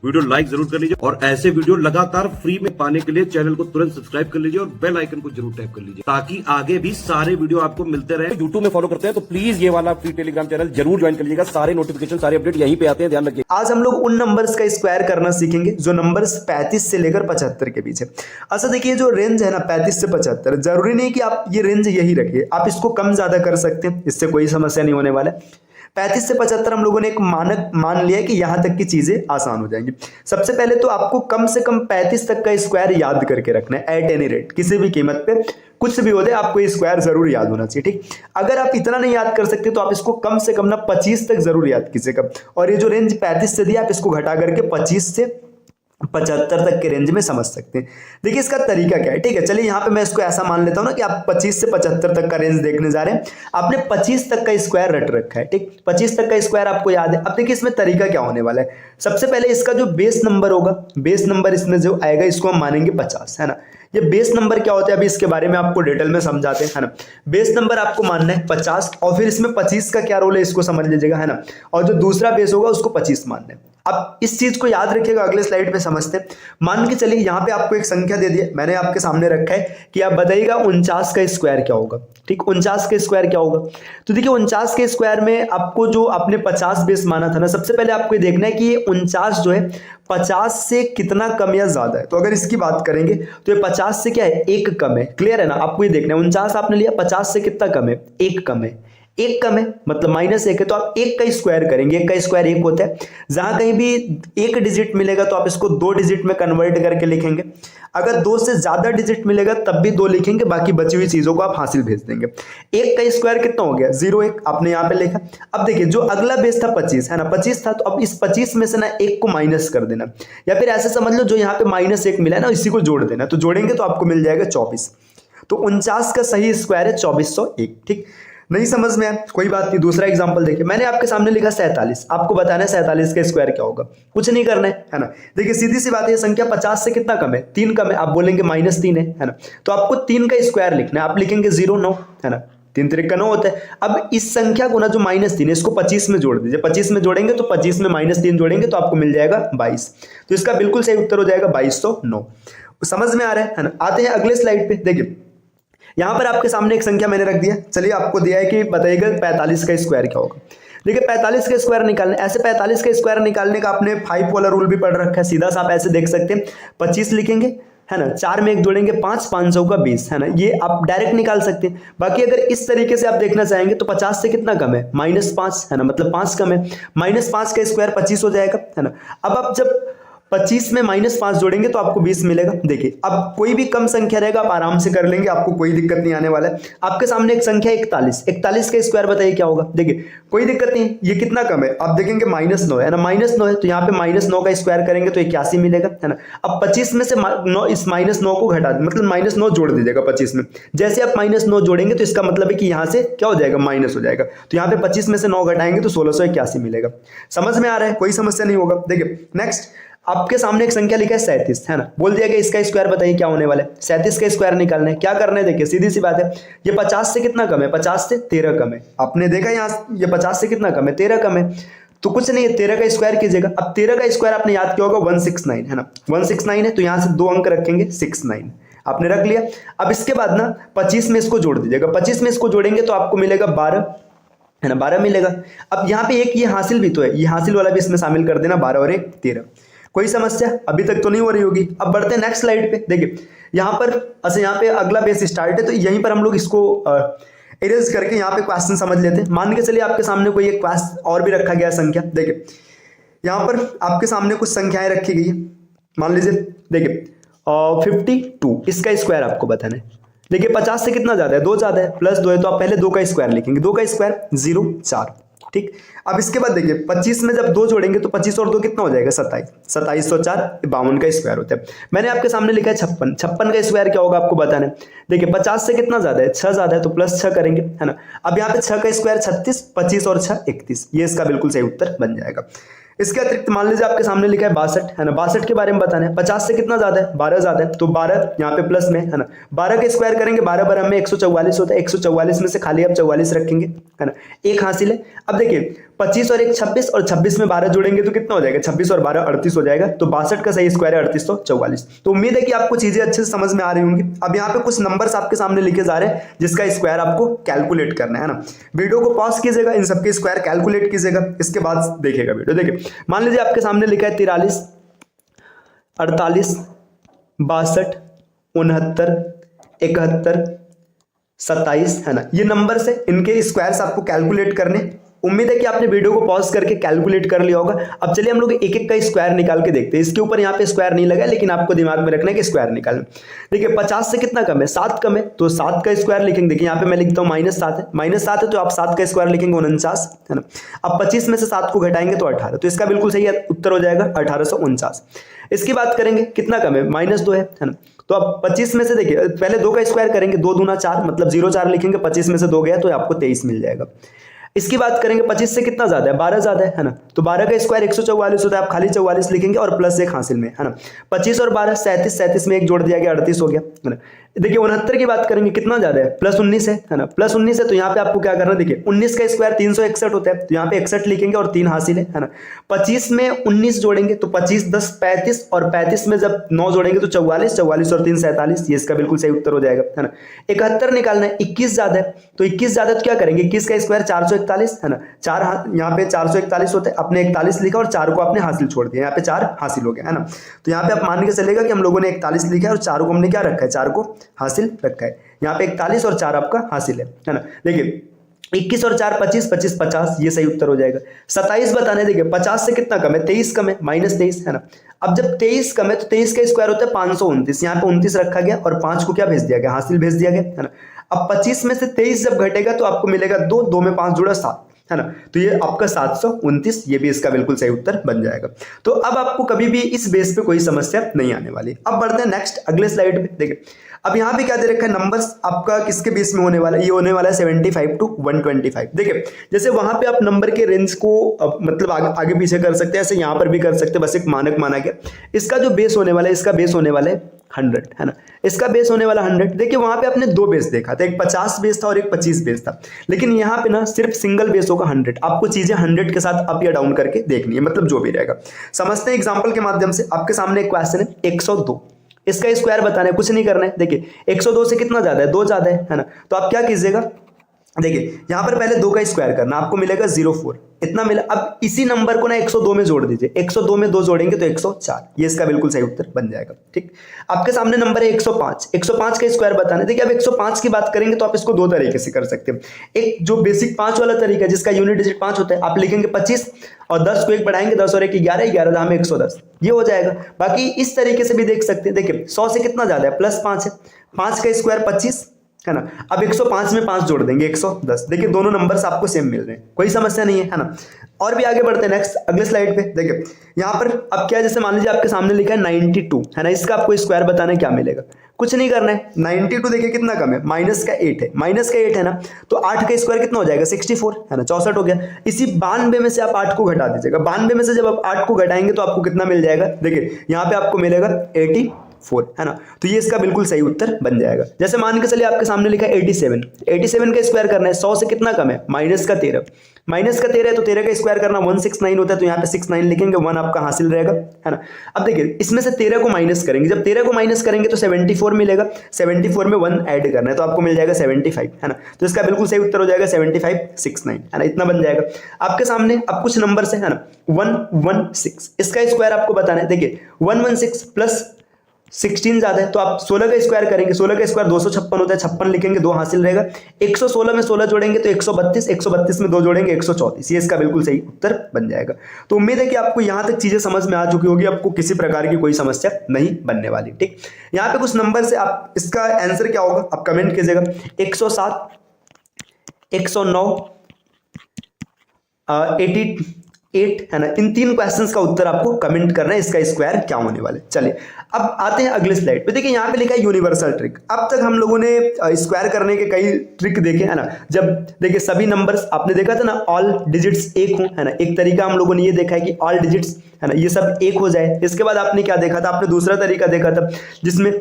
Video like जरूर कर लीजिए और ऐसे वीडियो लगातार फ्री में पाने के लिए चैनल को तुरंत सब्सक्राइब कर लीजिए और बेल आइकन को जरूर टैप कर लीजिए ताकि आगे भी सारे वीडियो आपको मिलते रहे। यूट्यूब में फॉलो करते हैं तो प्लीज ये वाला फ्री टेलीग्राम चैनल जरूर ज्वाइन कर लीजिएगा। सारे नोटिफिकेशन सारे अपडेट यहीं पे आते हैं, ध्यान रखिए। आज हम लोग उन नंबर्स का स्क्वायर करना सीखेंगे जो नंबर्स 35 से लेकर 75 के बीच है। अच्छा देखिए, जो रेंज है ना 35 से 75, जरूरी नहीं कि आप ये रेंज यही रखिए, आप इसको कम ज्यादा कर सकते हैं, इससे कोई समस्या नहीं होने वाला है। 35 से 75 हम लोगों ने एक मानक मान लिया है कि यहां तक की चीजें आसान हो जाएंगी। सबसे पहले तो आपको कम से कम 35 तक का स्क्वायर याद करके रखना है एट एनी रेट, किसी भी कीमत पे कुछ भी हो जाए आपको ये स्क्वायर जरूर याद होना चाहिए। ठीक, अगर आप इतना नहीं याद कर सकते तो आप इसको कम से कम ना 25 तक जरूर याद कीजिएगा। और ये जो रेंज 35 से दिया आप इसको घटा करके 25 से 75 तक के रेंज में समझ सकते हैं। देखिए इसका तरीका क्या है। ठीक है, चलिए यहाँ पे मैं इसको ऐसा मान लेता हूँ ना कि आप 25 से 75 तक का रेंज देखने जा रहे हैं। आपने 25 तक का स्क्वायर रट रखा है। ठीक, 25 तक का स्क्वायर आपको याद है। अब देखिए इसमें तरीका क्या होने वाला है। सबसे पहले इसका जो बेस नंबर होगा, बेस नंबर इसमें जो आएगा इसको हम मानेंगे 50, है ना। ये बेस नंबर क्या होता है अभी इसके बारे में आपको डिटेल में समझाते हैं, है ना। बेस नंबर आपको मानना है 50 और फिर इसमें 25 का क्या रोल है इसको समझ लीजिएगा, है ना। और जो दूसरा बेस होगा उसको 25 मानना है। अब इस चीज को याद रखिएगा, अगले स्लाइड पे समझते हैं। मान के चलिए यहाँ पे आपको एक संख्या दे दी है, मैंने आपके सामने रखा है कि आप बताइएगा 49 का स्क्वायर क्या होगा। ठीक, 49 का स्क्वायर क्या होगा। तो देखिए 49 के स्क्वायर में आपको जो आपने 50 बेस माना था ना, सबसे पहले आपको देखना है कि ये 49 जो है 50 से कितना कम या ज्यादा है। तो अगर इसकी बात करेंगे तो ये 50 से क्या है, एक कम है। क्लियर है ना, आपको ये देखना है 49 आपने लिया, 50 से कितना कम है, एक कम है। एक कम है मतलब -1 है, तो आप एक का स्क्वायर करेंगे। एक का स्क्वायर एक होता है। जहां कहीं भी एक डिजिट मिलेगा तो आप इसको 2 डिजिट में कन्वर्ट करके लिखेंगे। अगर 2 से ज्यादा डिजिट मिलेगा तब भी 2 लिखेंगे, बाकी बची हुई चीजों को आप हासिल भेज देंगे। एक का स्क्वायर कितना हो गया, 0 1 आपने यहाँ पे लिखा। अब देखिए जो अगला बेस था 25, है ना, 25 था, तो अब इस 25 में से ना 1 को माइनस कर देना, या फिर ऐसे समझ लो जो यहाँ पे -1 मिला है ना इसी को जोड़ देना। तो जोड़ेंगे तो आपको मिल जाएगा 24। तो 49 का सही स्क्वायर है 2401। ठीक, नहीं समझ में आया कोई बात नहीं। दूसरा एग्जांपल देखिए, मैंने आपके सामने लिखा 47, आपको बताना है 47 का स्क्वायर क्या होगा। कुछ नहीं करना है ना। देखिए सीधी सी बात है, संख्या 50 से कितना कम है, 3 कम है। आप बोलेंगे -3 है ना। तो आपको 3 का स्क्वायर लिखना है। आप लिखेंगे 0 9, है ना, 3 3 का 9 होता है। अब इस संख्या को ना जो -3 है इसको 25 में जोड़ दीजिए। 25 में जोड़ेंगे तो 25 में -3 जोड़ेंगे तो आपको मिल जाएगा 22। तो इसका बिल्कुल सही उत्तर हो जाएगा 2209। समझ में आ रहा है ना। आते हैं अगले स्लाइड पे। देखिए यहां पर आपके सामने एक संख्या मैंने रख दिया। चलिए आपको दिया है कि बताइएगा 45 का स्क्वायर क्या होगा। देखिए 45 का स्क्वायर निकालने, ऐसे 45 का स्क्वायर निकालने का आपने 5 वाला रूल भी पढ़ रखा है। सीधा सा आप ऐसे देख सकते हैं, 25 लिखेंगे, है ना, 4 में 1 जोड़ेंगे 5, 500 का 20, है ना। ये आप डायरेक्ट निकाल सकते हैं। बाकी अगर इस तरीके से आप देखना चाहेंगे तो 50 से कितना कम है, -5, है ना, मतलब 5 कम है। -5 का स्क्वायर 25 हो जाएगा, है ना। अब आप जब 25 में -5 जोड़ेंगे तो आपको 20 मिलेगा। देखिए अब कोई भी कम संख्या रहेगा आप आराम से कर लेंगे, आपको कोई दिक्कत नहीं आने वाला है। आपके सामने एक संख्या 41, 41 का स्क्वायर बताइए क्या होगा। देखिए कोई दिक्कत नहीं, ये कितना कम है, आप देखेंगे -9 है ना, -9 है तो यहाँ पे -9 का स्क्वायर करेंगे तो 81 मिलेगा, है ना। अब 25 में से 9 इस -9 को घटा दें, मतलब -9 जोड़ दीजिएगा 25 में। जैसे आप -9 जोड़ेंगे तो इसका मतलब है कि यहाँ से क्या हो जाएगा, माइनस हो जाएगा। तो यहाँ पे 25 में से 9 घटाएंगे तो 1681 मिलेगा। समझ में आ रहा है, कोई समस्या नहीं होगा। देखिए नेक्स्ट आपके सामने एक संख्या लिखा है 37, है ना। बोल दिया कि इसका स्क्वायर बताइए क्या होने वाला है। 37 का स्क्वायर निकालना है। क्या करना है, देखिए सीधी सी बात है, ये 50 से कितना कम है, 50 से 13 कम है। आपने देखा यहाँ ये 50 से कितना कम है, 13 कम है। तो कुछ नहीं है, 13 का स्क्वायर कीजिएगा। अब 13 का स्क्वायर आपने याद किया होगा 169, है ना, 169 है तो यहाँ से 2 अंक रखेंगे 69 आपने रख लिया। अब इसके बाद ना 25 में इसको जोड़ दीजिएगा। 25 में इसको जोड़ेंगे तो आपको मिलेगा 12, है ना, 12 मिलेगा। अब यहाँ पे एक ये हासिल भी तो है, ये हासिल वाला भी इसमें शामिल कर देना, 12 और 1 13। कोई समस्या अभी तक तो नहीं हो रही होगी। अब बढ़ते हैं नेक्स्ट स्लाइड पे। देखिए यहाँ पर अच्छा यहाँ पे अगला बेस स्टार्ट है तो यहीं पर हम लोग इसको इरेज करके यहाँ पे क्वेश्चन समझ लेते हैं। मान के चलिए आपके सामने कोई एक क्वेश्चन और भी रखा गया संख्या। देखिए यहाँ पर आपके सामने कुछ संख्याएं रखी गई है। मान लीजिए देखिए 52, इसका स्क्वायर आपको बताना है। देखिए 50 से कितना ज्यादा है, 2 ज्यादा है, +2 है तो आप पहले 2 का स्क्वायर लिखेंगे। 2 का स्क्वायर 0 4। ठीक, अब इसके बाद देखिए 25 में जब 2 जोड़ेंगे तो 25 और 2 कितना हो जाएगा, 27, 2704 52 का स्क्वायर होता है। मैंने आपके सामने लिखा है 56, 56 का स्क्वायर क्या होगा आपको बताना है। देखिए 50 से कितना ज्यादा है, 6 ज्यादा है तो +6 करेंगे, है ना। अब यहाँ पे 6 का स्क्वायर 36, 25 और 6 31, ये इसका बिल्कुल सही उत्तर बन जाएगा। इसके अतिरिक्त मान लीजिए आपके सामने लिखा है 62, है ना। 62 के बारे में बताना है। 50 से कितना ज्यादा है, 12 ज्यादा है तो 12 यहाँ पे प्लस में, है ना। 12 का स्क्वायर करेंगे, 12 12 में 144 होता है। 144 में से खाली आप 44 रखेंगे, है ना, एक हासिल है। अब देखिए 25 और 1 26 और 26 में 12 जोड़ेंगे तो कितना हो जाएगा, 26 और 12 38 हो जाएगा। तो 62 का सही स्क्वायर है 3844। तो उम्मीद है कि आपको चीजें अच्छे से समझ में आ रही होंगी। अब यहाँ पे कुछ नंबर्स आपके सामने लिखे जा रहे हैं जिसका स्क्वायर आपको कैलकुलेट करना है ना। वीडियो को पॉज कीजिएगा, इन सबके स्क्वायर कैलकुलेट कीजिएगा, इसके बाद देखिएगा वीडियो। देखिए मान लीजिए आपके सामने लिखा है 43, 48, 62, 69, 71, 27 है ना, ये नंबर है, इनके स्क्वायर्स आपको कैलकुलेट करने। उम्मीद है कि आपने वीडियो को पॉज करके कैलकुलेट कर लिया होगा। अब चलिए हम लोग एक एक का स्क्वायर निकाल के देखते हैं। इसके ऊपर यहाँ पे स्क्वायर नहीं लगा, लेकिन आपको दिमाग में रखना है कि स्क्वायर निकालना। देखिए 50 से कितना कम है, 7 कम है, तो 7 का स्क्वायर लिखेंगे। देखिए यहाँ पे मैं लिखता हूँ -7 है, -7 है तो आप 7 का स्क्वायर लिखेंगे 49 है ना। अब 25 में से 7 को घटाएंगे तो 18, तो इसका बिल्कुल सही उत्तर हो जाएगा 1849। इसकी बात करेंगे कितना कम है, -2 है ना। तो अब 25 में से देखिए पहले 2 का स्क्वायर करेंगे, 2 दूना 4 मतलब 0 4 लिखेंगे, 25 में से 2 गया तो आपको 23 मिल जाएगा। इसकी बात करेंगे 25 से कितना ज्यादा है, 12 ज्यादा है ना। तो 12 का स्क्वायर 144 होता है, आप खाली 44 लिखेंगे और प्लस 1 हासिल में है ना। 25 और 12 37, 37 में 1 जोड़ दिया गया 38 हो गया है ना। देखिए 69 की बात करेंगे कितना ज्यादा है, +19 है ना। +19 है तो यहाँ पे आपको क्या करना है, देखिए 19 का स्क्वायर 361 होता है, तो यहाँ पे 61 लिखेंगे और 3 हासिल है ना। 25 में 19 जोड़ेंगे तो 25 10 35 और 35 में जब 9 जोड़ेंगे तो 44, 44 और 3 47, ये इसका बिल्कुल सही उत्तर हो जाएगा है ना। 71 निकालना है, 21 ज्यादा है, तो 21 ज्यादा है तो क्या करेंगे, 21 का स्क्वायर 441 है ना। 4 यहाँ पे 441 होता है, आपने 41 लिखा और 4 को आपने हासिल छोड़ दिया, यहाँ पे 4 हासिल हो गया है ना। तो यहाँ पे आप मान के चलेगा कि हम लोगों ने 41 लिखा है और 4 को हमने क्या रखा है, 4 को हासिल रखा है। यहाँ पे 41 और 4 आपका हासिल है ना। देखिए 21 और 4 25, 25 50, ये सही उत्तर हो जाएगा। 27 बताने, देखिए 50 से कितना कम है, 23 कम है, -23 है ना। अब जब 23 कम है तो 23 का स्क्वायर होता है 529, यहाँ पे 29 रखा गया और 5 को क्या भेज दिया गया, हासिल भेज दिया गया है ना। अब 25 में से 23 जब घटेगा तो आपको मिलेगा 2, 2 में 5 जुड़ा 7 है ना। तो ये आपका 729, ये भी इसका बिल्कुल सही उत्तर बन जाएगा। तो अब आपको कभी भी इस बेस पे कोई समस्या नहीं आने वाली। अब बढ़ते हैं नेक्स्ट अगले स्लाइड पे। देखिए अब यहाँ पे क्या दे रखा है, नंबर्स आपका किसके बेस में होने वाला है, ये होने वाला है 75 to 125। देखिए जैसे वहां पे आप नंबर के रेंज को मतलब आगे पीछे कर सकते हैं, ऐसे यहाँ पर भी कर सकते हैं, बस एक मानक माना गया। इसका जो बेस होने वाला है, इसका बेस होने वाला है 100 है ना। इसका बेस होने वाला 100। देखिए वहां पे आपने 2 बेस देखा था, एक 50 बेस था और एक 25 बेस था, लेकिन यहाँ पे ना सिर्फ सिंगल बेस होगा 100। आपको चीजें 100 के साथ अप या डाउन करके देखनी है, मतलब जो भी रहेगा। समझते हैं एग्जांपल के माध्यम से। आपके सामने एक क्वेश्चन है 102, इसका स्क्वायर बताना है, कुछ नहीं करना है। देखिए 102 से कितना ज्यादा है, 2 ज्यादा है ना। तो आप क्या कीजिएगा, देखिए यहां पर पहले 2 का स्क्वायर करना, आपको मिलेगा 04, इतना मिला। अब इसी नंबर को ना 102 में जोड़ दीजिए, 102 में 2 जोड़ेंगे तो 104, ये इसका बिल्कुल सही उत्तर बन जाएगा। ठीक, आपके सामने नंबर है 105, 105 का स्क्वायर बताना है। देखिए अब 105 की बात करेंगे तो आप इसको 2 तरीके से कर सकते हैं। एक जो बेसिक 5 वाला तरीका है जिसका यूनिट डिजिट 5 होता है, आप लिखेंगे 25 और 10 को 1 बढ़ाएंगे, 10 और 1 11, 11 दाम 110, ये हो जाएगा। बाकी इस तरीके से भी देख सकते हैं। देखिए 100 से कितना ज्यादा है, +5 है, 5 का स्क्वायर 25 है ना। अब 105 में 5 जोड़ देंगे 110। देखिए दोनों नंबर्स आपको सेम मिल रहे हैं, कोई समस्या नहीं है ना। और भी आगे बढ़ते हैं नेक्स्ट अगले स्लाइड पे। देखिए यहाँ पर अब क्या है, जैसे मान लीजिए आपके सामने लिखा है 92 है ना, इसका आपको स्क्वायर बताना है, क्या मिलेगा, कुछ नहीं करना है। 92 देखिए कितना कम है, -8 है, -8 है ना। तो 8 का स्क्वायर कितना हो जाएगा, 64 है ना, 64 हो गया। इसी 92 में से आप 8 को घटा दीजिएगा, 92 में से जब आप 8 को घटाएंगे तो आपको कितना मिल जाएगा, देखिए यहाँ पे आपको मिलेगा 84 है ना। तो ये इसका बिल्कुल सही उत्तर बन जाएगा। जैसे मान के चलिए आपके सामने लिखा है 87, 87 का स्क्वायर करना है, 100 से कितना कम है, -13, -13 है तो 13 का स्क्वायर करना 169 होता है, तो यहाँ पे 69 लिखेंगे, 1 आपका हासिल रहेगा है ना। अब देखिए इसमें से 13 को माइनस करेंगे, जब 13 को माइनस करेंगे तो 74 मिलेगा, 74 में 1 ऐड करना है तो आपको मिल जाएगा 75 है ना। तो इसका बिल्कुल सही उत्तर हो जाएगा 7569 है ना, इतना बन जाएगा। आपके सामने अब कुछ नंबर है ना, 116, इसका स्क्वायर आपको बताना है। देखिए 116 प्लस 16 ज्यादा है तो आप 16 का स्क्वायर करेंगे, 16 का स्क्वायर 256 होता है, 56 लिखेंगे, 2 हासिल रहेगा। 116 में 16 जोड़ेंगे तो 132, 132 में 2 जोड़ेंगे 134, ये इसका बिल्कुल सही उत्तर बन जाएगा। तो उम्मीद है कि आपको यहां तक चीजें समझ में आ चुकी होगी, आपको किसी प्रकार की कोई समस्या नहीं बनने वाली। ठीक, यहाँ पे कुछ नंबर से आप इसका आंसर क्या होगा आप कमेंट कीजिएगा। 107, 109, 88 है ना, इन 3 क्वेश्चंस का उत्तर आपको कमेंट करना है, इसका स्क्वायर क्या होने वाले। चलिए अब आते हैं अगले स्लाइड पे। देखिए यहाँ पे लिखा है यूनिवर्सल ट्रिक। अब तक हम लोगों ने स्क्वायर करने के कई ट्रिक देखे है ना। जब देखिए सभी नंबर्स आपने देखा था ना, ऑल डिजिट्स 1 हो है ना, एक तरीका हम लोगों ने ये देखा है कि ऑल डिजिट्स है ना ये सब 1 हो जाए। इसके बाद आपने क्या देखा था, आपने दूसरा तरीका देखा था जिसमें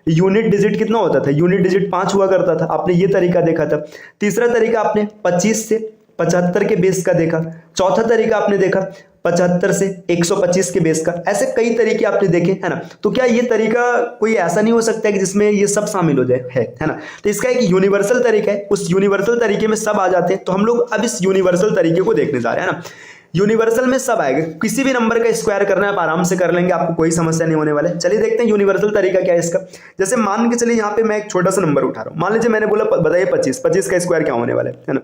यूनिट डिजिट कितना होता था, यूनिट डिजिट 5 हुआ करता था, आपने ये तरीका देखा था। तीसरा तरीका आपने 25 से 75 के बेस का देखा, चौथा तरीका आपने देखा 75 से 125 के बेस का, ऐसे कई तरीके आपने देखे, है ना। तो क्या ये तरीका कोई ऐसा नहीं हो सकता है कि जिसमें ये सब शामिल हो जाए, है ना। तो इसका एक यूनिवर्सल तरीका है, उस यूनिवर्सल तरीके में सब आ जाते हैं। तो हम लोग अब इस यूनिवर्सल तरीके को देखने जा रहे हैं, है ना। यूनिवर्सल में सब आएगा, किसी भी नंबर का स्क्वायर करना है आप आराम से कर लेंगे, आपको कोई समस्या नहीं होने वाला है। चलिए देखते हैं यूनिवर्सल तरीका क्या है इसका। जैसे मान के चलिए यहाँ पे मैं एक छोटा सा नंबर उठा रहा हूँ, मान लीजिए मैंने बोला बताइए 25, 25 का स्क्वायर क्या होने वाला है ना।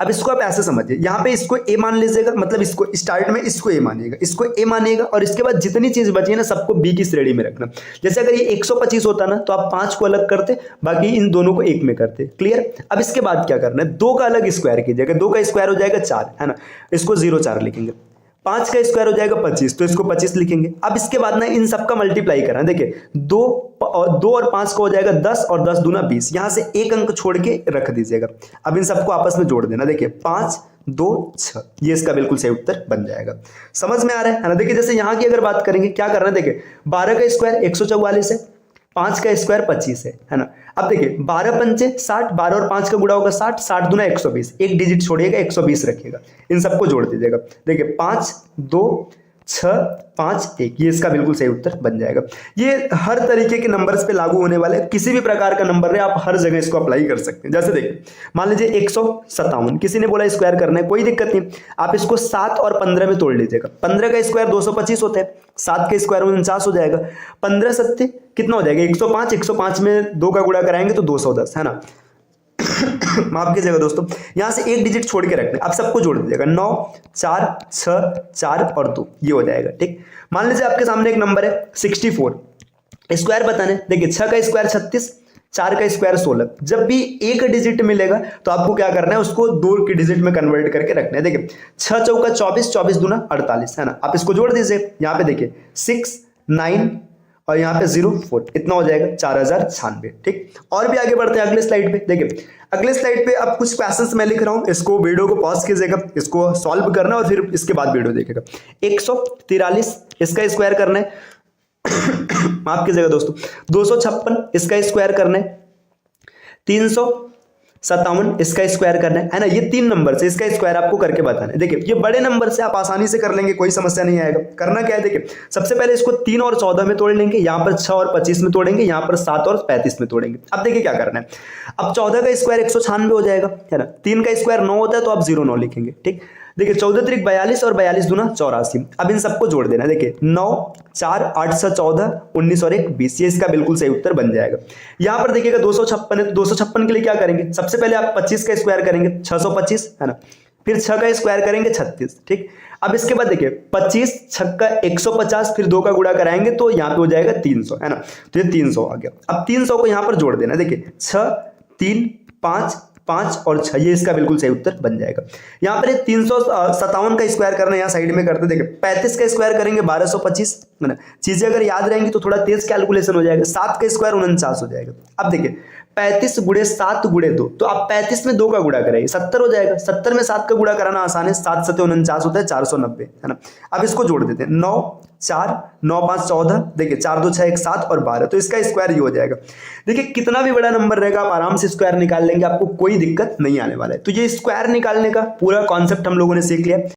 अब इसको आप ऐसे समझिए, यहाँ पे इसको ए मान लीजिएगा, मतलब इसको स्टार्ट में इसको ए मानिएगा, इसको ए मानिएगा, और इसके बाद जितनी चीज बची है ना सबको बी की श्रेणी में रखना। जैसे अगर ये 125 होता ना तो आप 5 को अलग करते, बाकी इन दोनों को एक में करते। क्लियर। अब इसके बाद क्या करना है, 2 का अलग स्क्वायर कीजिएगा, 2 का स्क्वायर हो जाएगा 4, है ना, इसको 0 4 लिखेंगे। 5 का स्क्वायर हो जाएगा 25, तो इसको 25 लिखेंगे। अब इसके बाद ना इन सबका मल्टीप्लाई करना, देखिए 2 और 5 का हो जाएगा 10 और 10 दूना 20, यहां से एक अंक छोड़ के रख दीजिएगा। अब इन सबको आपस में जोड़ देना, देखिए 5 2 6, ये इसका बिल्कुल सही उत्तर बन जाएगा। समझ में आ रहा है ना। देखिए जैसे यहाँ की अगर बात करेंगे, क्या करना है, देखिए 12 का स्क्वायर 144 है, 5 का स्क्वायर 25 है ना। अब देखिए 12 पंचे 60, 12 और 5 का गुणा होगा 60, 60 दूना 120, एक डिजिट छोड़िएगा 120 रखिएगा, इन सबको जोड़ दीजिएगा। देखिए 5 2 6 5 1, ये इसका बिल्कुल सही उत्तर बन जाएगा। ये हर तरीके के नंबर्स पे लागू होने वाले, किसी भी प्रकार का नंबर है आप हर जगह इसको अप्लाई कर सकते हैं। जैसे देखिए मान लीजिए 157, किसी ने बोला स्क्वायर करना है, कोई दिक्कत नहीं, आप इसको 7 और 15 में तोड़ लीजिएगा। 15 का स्क्वायर 225 होता है, 7 का स्क्वायर 49 हो जाएगा, 15 सत्ते कितना हो जाएगा 105, 105 में 2 का गुणा कराएंगे तो 210, है ना। माफ कीजिएगा दोस्तों, यहां से एक डिजिट छोड़ के रखना, आप सबको जोड़ दीजिएगा, 9 4 6 4 और 2, ये हो जाएगा। ठीक। मान लीजिए आपके सामने एक नंबर है 64, स्क्वायर बताने, देखिए 6 का स्क्वायर 36, 4 का स्क्वायर 16। जब भी एक डिजिट मिलेगा तो आपको क्या करना है, उसको 2 के डिजिट में कन्वर्ट करके रखना है। देखिए 6 चौका 24, 24 दूना 48, है ना। आप इसको जोड़ दीजिए, यहाँ पे देखिए 6 9 और यहाँ पे 0 4, इतना हो जाएगा 4096। ठीक। और भी आगे बढ़ते हैं अगले स्लाइड पे। देखिए अगले स्लाइड पे अब कुछ क्वेश्चंस मैं लिख रहा हूँ, इसको वीडियो को पॉज कीजिएगा, इसको सॉल्व करना और फिर इसके बाद वीडियो देखेगा। 143 इसका स्क्वायर करना है, माफ कीजिएगा दोस्तों, 256 इसका स्क्वायर करना है, 357 इसका स्क्वायर करना है ना। ये 3 नंबर से इसका स्क्वायर आपको करके बताना है। देखिए ये बड़े नंबर से आप आसानी से कर लेंगे, कोई समस्या नहीं आएगा। करना क्या है, देखिए सबसे पहले इसको 3 और 14 में तोड़ लेंगे, यहाँ पर 6 और 25 में तोड़ेंगे, यहाँ पर 7 और 35 में तोड़ेंगे। अब देखिए क्या करना है, अब 14 का स्क्वायर 196 हो जाएगा, है ना। 3 का स्क्वायर 9 होता है तो आप 0 9 लिखेंगे। ठीक। देखिए 14 त्रिक 42 और 42 दूना 84। अब इन सबको जोड़ देना, देखिए 9 4 8 6 14 19 और 1 20, ये इसका बिल्कुल सही उत्तर बन जाएगा। यहाँ पर देखिएगा 256 है, तो 256 के लिए क्या करेंगे, सबसे पहले आप 25 का स्क्वायर करेंगे 625, है ना, फिर 6 का स्क्वायर करेंगे 36। ठीक। अब इसके बाद देखिए 25 6 का 150, फिर 2 का गुणा कराएंगे तो यहाँ पे हो जाएगा 300, है ना। तो ये 300 आ गया। अब 300 को यहाँ पर जोड़ देना, देखिए 6 3 5 5 और 6, ये इसका बिल्कुल सही उत्तर बन जाएगा। यहाँ पर 357 का स्क्वायर करना है, यहाँ साइड में करते, देखिए 35 का स्क्वायर करेंगे 1225, है ना। चीजें अगर याद रहेंगी तो थोड़ा तेज कैलकुलेशन हो जाएगा। 7 का स्क्वायर 49 हो जाएगा। अब देखिए 35 गुणे 7 गुणे 2, तो आप 35 में 2 का गुणा कराइए 70 हो जाएगा। 70 में 7 का गुणा कराना आसान है, 7 7 49 होता है 490, है ना। अब इसको जोड़ देते हैं, 9 4 9 5 14, देखिए 4 2 6 1 7 और 12, तो इसका स्क्वायर ये हो जाएगा। देखिए कितना भी बड़ा नंबर रहेगा आप आराम से स्क्वायर निकाल लेंगे, आपको कोई दिक्कत नहीं आने वाला है। तो ये स्क्वायर निकालने का पूरा कॉन्सेप्ट हम लोगों ने सीख लिया।